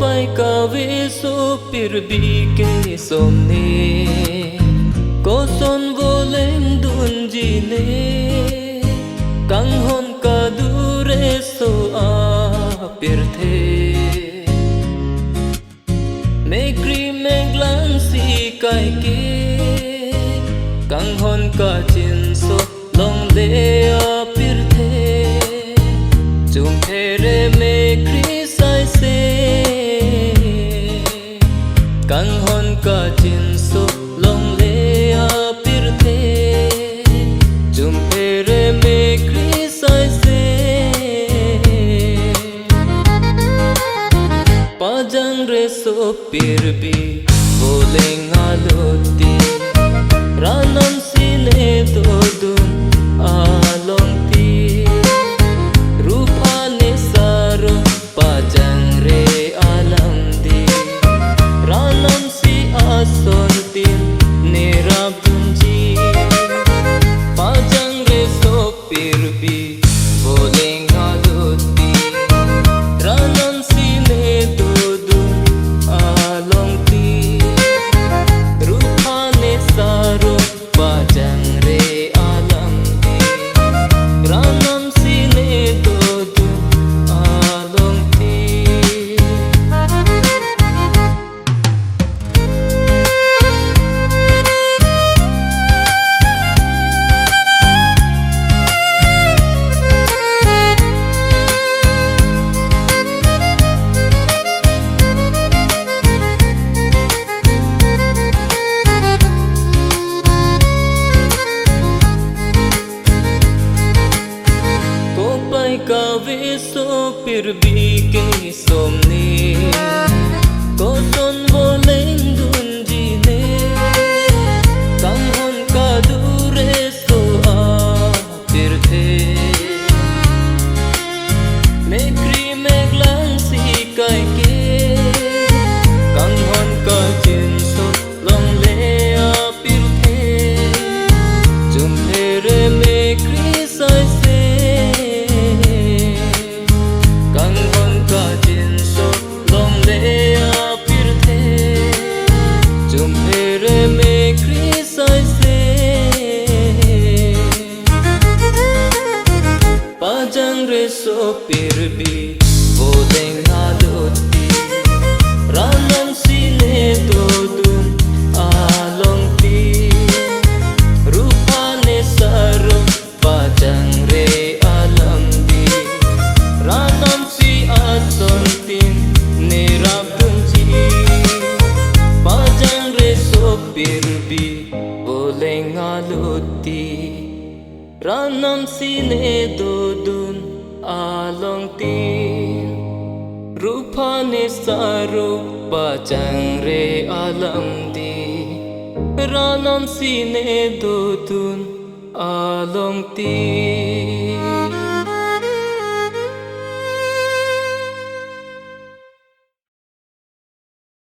pai ka vi su pir bi ke somne ko son vô lên dun ji ne kang hon ka dure so a pir the me kri me glan si kai ke kang hon ka chin so long le a pir the chung the re me kri sai se kang hon ka chin so long le a pir the chung the re me kri sai se pajang re so pir bi boleng aloti ranam sine to dun along ti rupa ne saro pajang re alam di ranam si asor tin nerab dunji pajang re so pir bi boleng aloti ranam sine to dun along ti rupa ne saro pajang re alam di ranam sine to dun along ti ko pai ka vi so pir bi ke somne ko son vô lên dun ji ne kang hon ka dure so a pir the me kri me glan si kai ke kang hon ka chin so long le a pir the chung the re me kri sai se kang hon ka chin so long le a pir the chung the re me kri sai se pajang re so pir bi boleng aloti ranam sine to dun along ti rupa ne saro pajang re alam di ranam si ason tin nerab dunji pajang re so pir bi boleng aloti ranam sine to dun along tin rupa ne saro pajang re alam di ranam sine to dun along tin